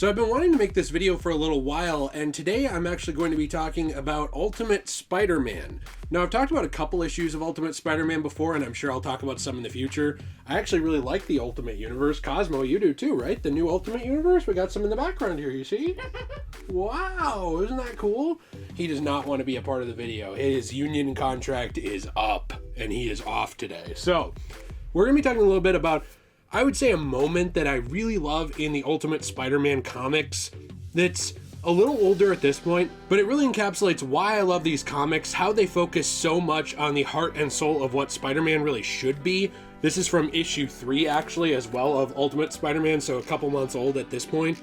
So I've been wanting to make this video for a little while, and today I'm actually going to be talking about Ultimate Spider-Man. Now, I've talked about a couple issues of Ultimate Spider-Man before, and I'm sure I'll talk about some in the future. I actually really like the Ultimate Universe. Cosmo, you do too, right? The new Ultimate Universe? We got some in the background here, you see? Wow, isn't that cool? He does not want to be a part of the video. His union contract is up, and he is off today. So, we're going to be talking a little bit about, I would say, a moment that I really love in the Ultimate Spider-Man comics that's a little older at this point, but it really encapsulates why I love these comics, how they focus so much on the heart and soul of what Spider-Man really should be. This is from issue 3, actually, as well, of Ultimate Spider-Man, so a couple months old at this point.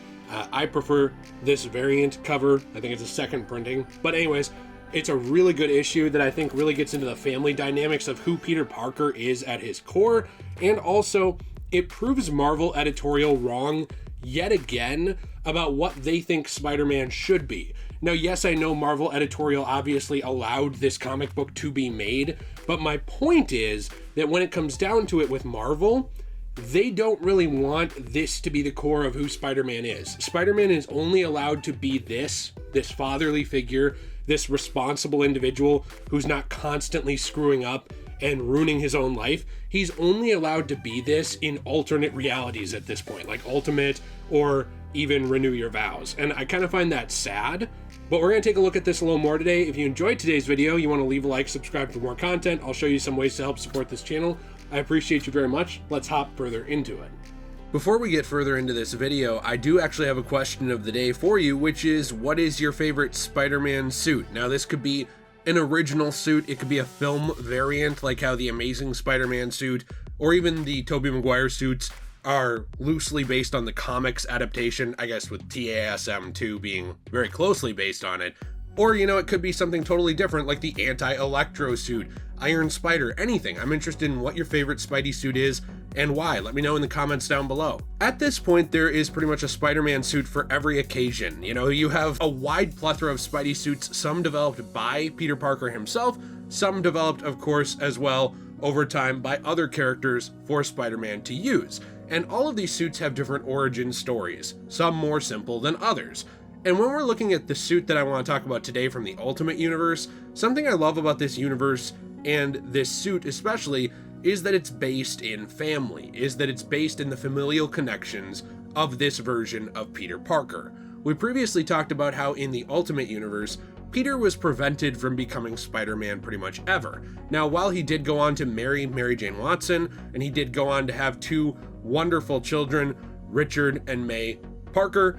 I prefer this variant cover. I think it's a second printing. But anyways, it's a really good issue that I think really gets into the family dynamics of who Peter Parker is at his core, and also it proves Marvel editorial wrong yet again about what they think Spider-Man should be. Now, yes, I know Marvel editorial obviously allowed this comic book to be made, but my point is that when it comes down to it with Marvel, they don't really want this to be the core of who Spider-Man is. Spider-Man is only allowed to be this fatherly figure, this responsible individual who's not constantly screwing up and ruining his own life. He's only allowed to be this in alternate realities at this point, like Ultimate or even Renew Your Vows. And I kind of find that sad, but we're going to take a look at this a little more today. If you enjoyed today's video, you want to leave a like, subscribe for more content. I'll show you some ways to help support this channel. I appreciate you very much. Let's hop further into it. Before we get further into this video, I do actually have a question of the day for you, which is, what is your favorite Spider-Man suit? Now, this could be an original suit, it could be a film variant, like how the Amazing Spider-Man suit, or even the Tobey Maguire suits are loosely based on the comics adaptation, I guess with TASM 2 being very closely based on it. Or, you know, it could be something totally different, like the Anti-Electro suit, Iron Spider, anything. I'm interested in what your favorite Spidey suit is and why. Let me know in the comments down below. At this point, there is pretty much a Spider-Man suit for every occasion. You know, you have a wide plethora of Spidey suits, some developed by Peter Parker himself, some developed, of course, as well over time by other characters for Spider-Man to use. And all of these suits have different origin stories, some more simple than others. And when we're looking at the suit that I want to talk about today from the Ultimate Universe, something I love about this universe and this suit especially is that it's based in family, is that it's based in the familial connections of this version of Peter Parker. We previously talked about how in the Ultimate Universe, Peter was prevented from becoming Spider-Man pretty much ever. Now, while he did go on to marry Mary Jane Watson, and he did go on to have 2 wonderful children, Richard and May Parker,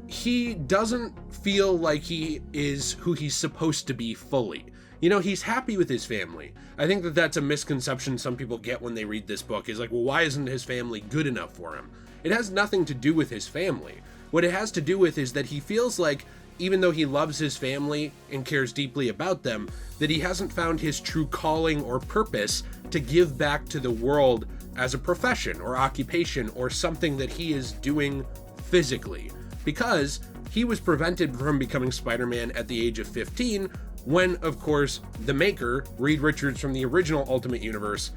he doesn't feel like he is who he's supposed to be fully. You know, he's happy with his family. I think that that's a misconception some people get when they read this book, is like, well, why isn't his family good enough for him? It has nothing to do with his family. What it has to do with is that he feels like, even though he loves his family and cares deeply about them, that he hasn't found his true calling or purpose to give back to the world as a profession or occupation or something that he is doing physically. Because he was prevented from becoming Spider-Man at the age of 15 when, of course, the maker, Reed Richards from the original Ultimate Universe,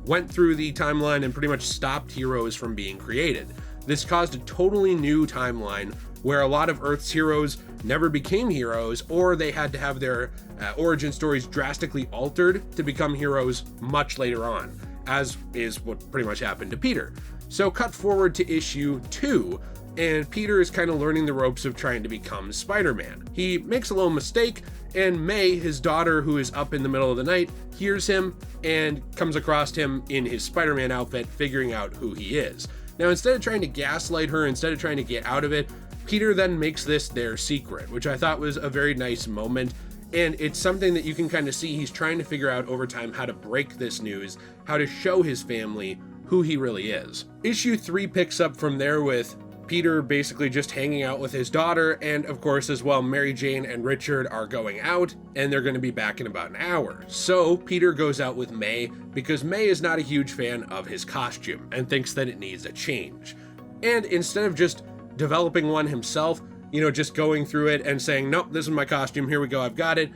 went through the timeline and pretty much stopped heroes from being created. This caused a totally new timeline where a lot of Earth's heroes never became heroes, or they had to have their origin stories drastically altered to become heroes much later on, as is what pretty much happened to Peter. So cut forward to issue 2, and Peter is kind of learning the ropes of trying to become Spider-Man. He makes a little mistake, and May, his daughter, who is up in the middle of the night, hears him and comes across him in his Spider-Man outfit, figuring out who he is. Now, instead of trying to gaslight her, instead of trying to get out of it, Peter then makes this their secret, which I thought was a very nice moment. And it's something that you can kind of see he's trying to figure out over time how to break this news, how to show his family who he really is. Issue 3 picks up from there with Peter basically just hanging out with his daughter, and of course as well, Mary Jane and Richard are going out, and they're going to be back in about an hour. So Peter goes out with May, because May is not a huge fan of his costume, and thinks that it needs a change. And instead of just developing one himself, you know, just going through it and saying, nope, this is my costume, here we go, I've got it,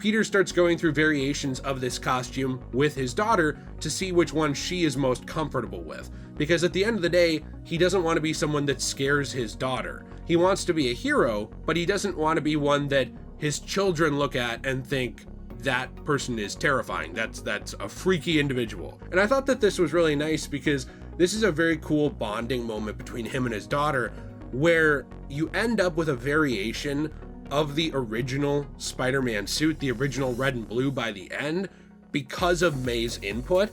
Peter starts going through variations of this costume with his daughter to see which one she is most comfortable with. because at the end of the day, he doesn't want to be someone that scares his daughter. He wants to be a hero, but he doesn't want to be one that his children look at and think, that person is terrifying. That's a freaky individual. And I thought that this was really nice because this is a very cool bonding moment between him and his daughter, where you end up with a variation of the original Spider-Man suit, the original red and blue by the end, because of May's input.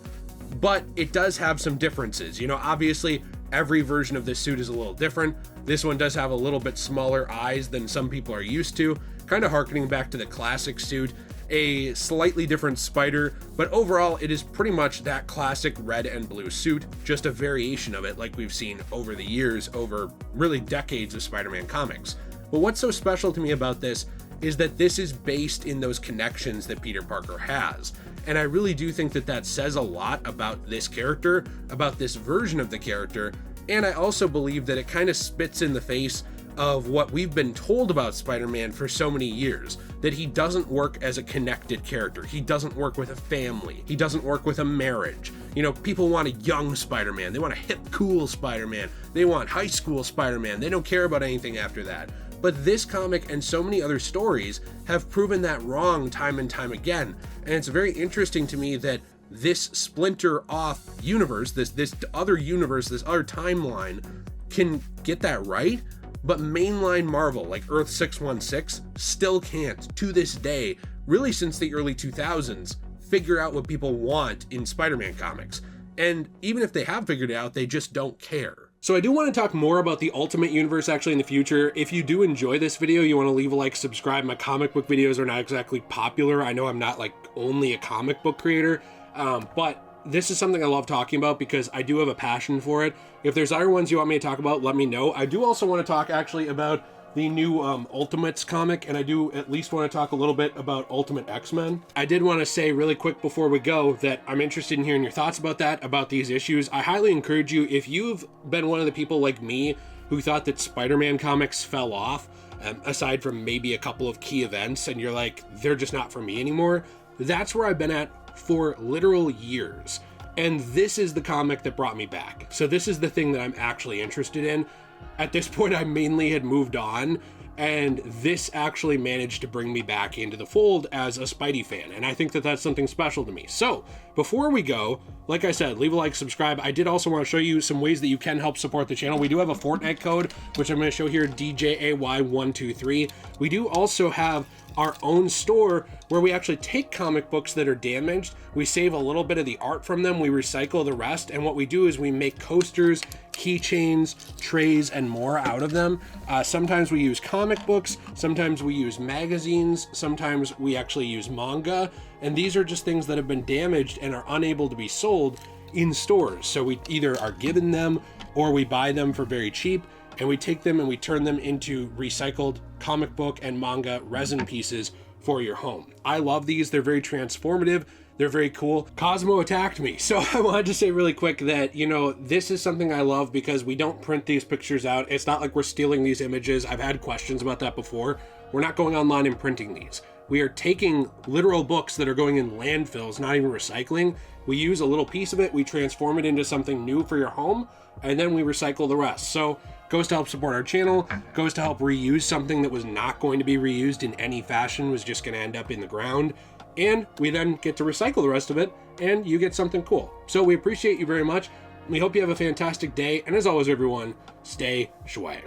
But it does have some differences. You know, obviously every version of this suit is a little different. This one does have a little bit smaller eyes than some people are used to, kind of harkening back to the classic suit. A slightly different spider, but overall it is pretty much that classic red and blue suit, just a variation of it like we've seen over the years, over really decades of Spider-Man comics. But what's so special to me about this is that this is based in those connections that Peter Parker has. And I really do think that that says a lot about this character, about this version of the character, and I also believe that it kind of spits in the face of what we've been told about Spider-Man for so many years, that he doesn't work as a connected character. He doesn't work with a family. He doesn't work with a marriage. You know, people want a young Spider-Man. They want a hip, cool Spider-Man. They want high school Spider-Man. They don't care about anything after that. But this comic and so many other stories have proven that wrong time and time again. And it's very interesting to me that this splinter off universe, this other universe, this other timeline can get that right. But mainline Marvel, like Earth 616, still can't, to this day, really since the early 2000s, figure out what people want in Spider-Man comics. And even if they have figured it out, they just don't care. So I do want to talk more about the Ultimate Universe actually in the future. If you do enjoy this video, you want to leave a like, subscribe. My comic book videos are not exactly popular. I know I'm not like only a comic book creator, but this is something I love talking about because I do have a passion for it. If there's other ones you want me to talk about, let me know. I do also want to talk actually about the new Ultimates comic, and I do at least want to talk a little bit about Ultimate X-Men. I did want to say really quick before we go that I'm interested in hearing your thoughts about that, about these issues. I highly encourage you, if you've been one of the people like me who thought that Spider-Man comics fell off, aside from maybe a couple of key events, and you're like, they're just not for me anymore, that's where I've been at for literal years. And this is the comic that brought me back. So this is the thing that I'm actually interested in. At this point, I mainly had moved on, and this actually managed to bring me back into the fold as a Spidey fan, and I think that that's something special to me. So before we go, like I said, leave a like, subscribe. I did also want to show you some ways that you can help support the channel. We do have a Fortnite code, which I'm going to show here, DJAY123. We do also have our own store where we actually take comic books that are damaged, we save a little bit of the art from them, we recycle the rest, and what we do is we make coasters, keychains, trays, and more out of them. Sometimes we use comic books, sometimes we use magazines, sometimes we actually use manga, and these are just things that have been damaged and are unable to be sold in stores. So we either are given them or we buy them for very cheap, and we take them and we turn them into recycled comic book and manga resin pieces for your home. I love these. They're very transformative. They're very cool. Cosmo attacked me. So I wanted to say really quick that, you know, this is something I love because we don't print these pictures out. It's not like we're stealing these images. I've had questions about that before. We're not going online and printing these. We are taking literal books that are going in landfills, not even recycling. We use a little piece of it, we transform it into something new for your home, and then we recycle the rest. So goes to help support our channel, goes to help reuse something that was not going to be reused in any fashion, was just going to end up in the ground, and we then get to recycle the rest of it, and you get something cool. So we appreciate you very much. We hope you have a fantastic day, and as always, everyone, stay shway.